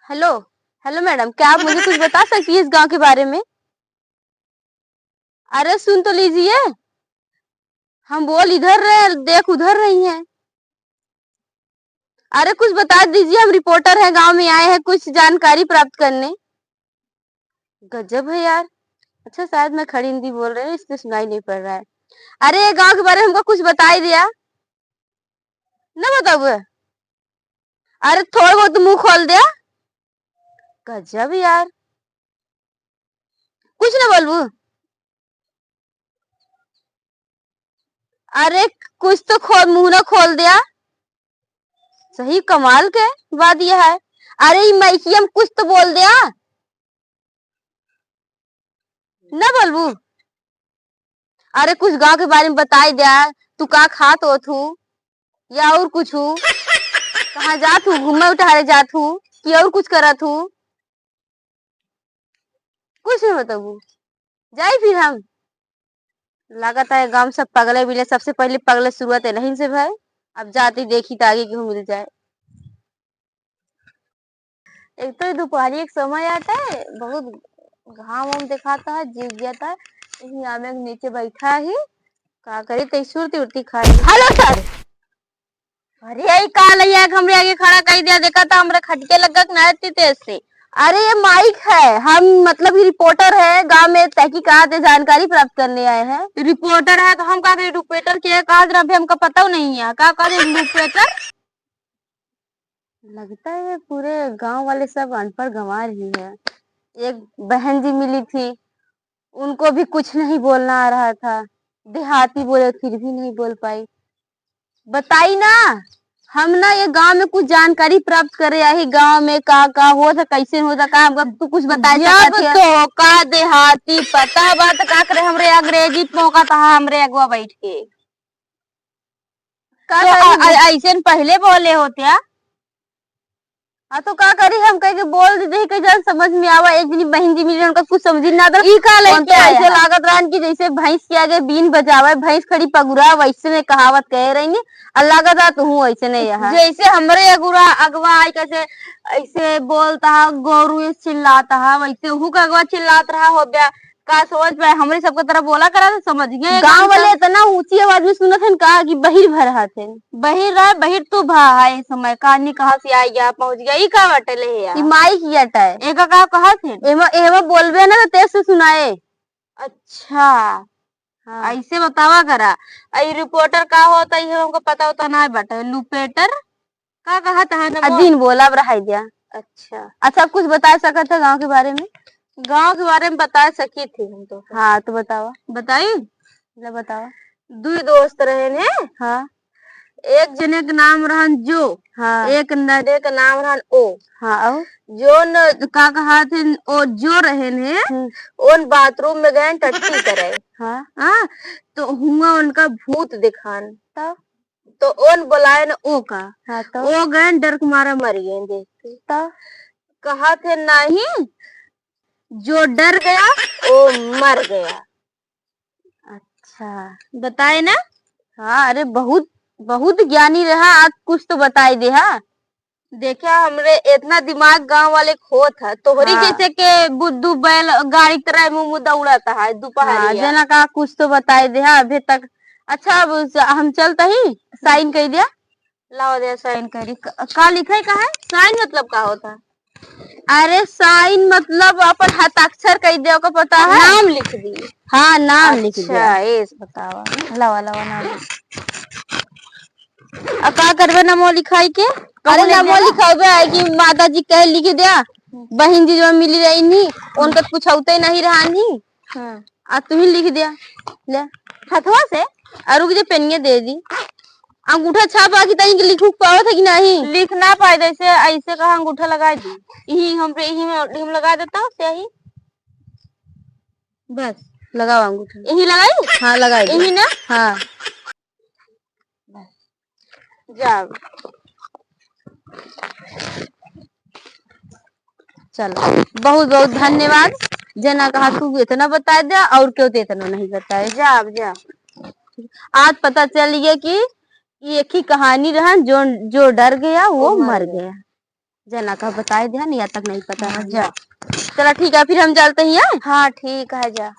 Hello. Hello madam, क्या आप मुझे कुछ बता सकती है इस गांव के बारे में? अरे सुन तो लीजिए। हम बोल इधर रहे, देख उधर रही हैं। अरे कुछ बता दीजिए, हम रिपोर्टर हैं, गांव में आए हैं कुछ जानकारी प्राप्त करने। गजब है यार। अच्छा, शायद मैं खड़ी हिंदी बोल रही हूँ इसलिए सुनाई नहीं पड़ रहा है। अरे ये गांव के बारे में हमको कुछ बता ही दिया ना, बताओ। अरे थोड़ा बहुत मुंह खोल दिया। गजब यार। कुछ ना बोलबू। अरे कुछ तो खोल, मुंह ना खोल दिया। सही कमाल के बात यह है। अरे मैसियम कुछ तो बोल दिया ना, बोलबू। अरे कुछ गांव के बारे में बताई दिया। तू का खात हो थू या और कुछ हूँ? कहाँ जात हूँ, घूमे उठारे जात हूँ कि और कुछ करत हूँ? कुछ नहीं बताबू। जाई फिर हम। लागत है गांव सब पगले मिले, सबसे पहले पगले शुरुआत है नहीं से भाई। अब जाती देखी तो आगे क्यों मिल जाए। एक तो दोपहरी एक समय आता है, बहुत घाम वाम दिखाता है, जीत जाता है। यही आमे के नीचे बैठा ही का करे तो सुरती उड़ती खाई। Hello sir. अरे यही काल हमरे आगे खड़ा कर दिया, देखा था हमरे खटके लगा नाचती तेज से। अरे ये माइक है, हम मतलब कि रिपोर्टर है, गांव में तहकीकात जानकारी प्राप्त करने आए हैं। रिपोर्टर है तो हम का रिपोर्टर के कहा अभी हमको पता नहीं है का रिपोर्टर। लगता है पूरे गांव वाले सब अनपढ़ गंवार ही है। एक बहन जी मिली थी, उनको भी कुछ नहीं बोलना आ रहा था, देहाती बोले फिर भी नहीं बोल पाई। बताई ना। हम ना ये गांव में कुछ जानकारी प्राप्त करे आई, गांव में का हो था, कैसे हो था, का हमको तू कुछ बताई सकत तो का देहाती पता बात का करे हमरे अंग्रेजी मौका था हमरे अगवा बैठ के का तो ऐसे पहले बोले होते। हाँ तो का करी, हम कह के बोल दे कहीं जान समझ में आवा। एक दिन बहन जी मिली, उनका कुछ समझ ना आता। ई का लेके ऐसे लागत रहन की जैसे भैंस के आगे बीन बजावे, भैंस खड़ी पगुरा वैसे ने कहावत कह रही। अल्लाह का दात हूँ ऐसे नहीं यहाँ, जैसे हमरे अगुरा अगवा आई कैसे ऐसे बोलता है, गोरू चिल्लाता है वैसे हूँ का अगवा चिल्लात रहा हो गया। का समझ पाए हमरे सबके तरह बोला करा तो समझ गए। गांव वाले इतना ऊंची आवाज में सुनत हैं कहा कि बहिर भर थे। बहिर रहा, बहिर तू भा है समय कहानी कहाँ से आई गया पहुंच गया। ई का बटले है माई की अटा है एक का कहा थे एमा बोलबे ना तो तेज से सुनाए। अच्छा हाँ। ऐसे बतावा करा। आई रिपोर्टर का होता है हमको पता होता ना बटे लुपेटर का कहा था ना दिन बोला रहा दिया। अच्छा कुछ बता सकते थे गांव के बारे में? गांव के बारे में बता सकी थी हम तो। हाँ तो बताओ। बताई बताओ। दो दोस्त रहे ने। हाँ। एक जने का नाम रहन जो। हाँ। एक नरे का नाम रहन ओ। हाँ। जो न का कहा थे ओ जो रहे ने उन बाथरूम में गए टट्टी करे। हाँ। हाँ तो हुआ उनका भूत दिखान तो ओन बुलाए न ओ का। हाँ तो ओ गए डर के मारा मर गए देख के। तो कहा थे नहीं, जो डर गया वो मर गया। अच्छा बताए ना। हाँ अरे बहुत बहुत ज्ञानी रहा, आज कुछ तो बताई दे। हाँ देखा हमरे इतना दिमाग गांव वाले खो था तोहरी। हाँ। जैसे के बुद्धू बैल गाड़ी तरह मुंह दौड़ाता है दोपहर। हाँ, जना का कुछ तो बताई दे। हाँ अभी तक। अच्छा अब हम चलता ही साइन कर दिया। लाओ दे साइन करी का लिखा का है साइन मतलब का होता है? अरे साइन मतलब अपन हस्ताक्षर कर दे को पता है, नाम लिख दी। हाँ नाम अच्छा, लिख दिया। ऐस बतावा लावा लावा नाम अब का करबे नमो लिखाई के। अरे नमो लिखावे है कि माता जी कह लिख दिया। बहन जी जो मिली रही नहीं उनका कुछ होते नहीं रहा नहीं। हाँ। आ तू ही लिख दिया ले हथवा से। और रुक जे पेनिया दे दी अंगूठा छाप आके तई लिखू पाओ था कि नहीं लिख ना पाए। जैसे ऐसे कहा अंगूठा लगा दी यही हम पे यही में हम लगा देता हूँ यही बस लगाओ अंगूठा यही लगाई। हाँ लगाई यही ना। हाँ जा चलो बहुत बहुत धन्यवाद। जना कहा तू इतना बता दिया और क्यों तो इतना नहीं बताया। जा अब जा आज पता चल गया कि एक ही कहानी रहा, जो जो डर गया वो मर गया। जना का बताए ध्यान या तक नहीं पता है। जा चलो ठीक है फिर हम चलते हैं। हाँ ठीक है जा।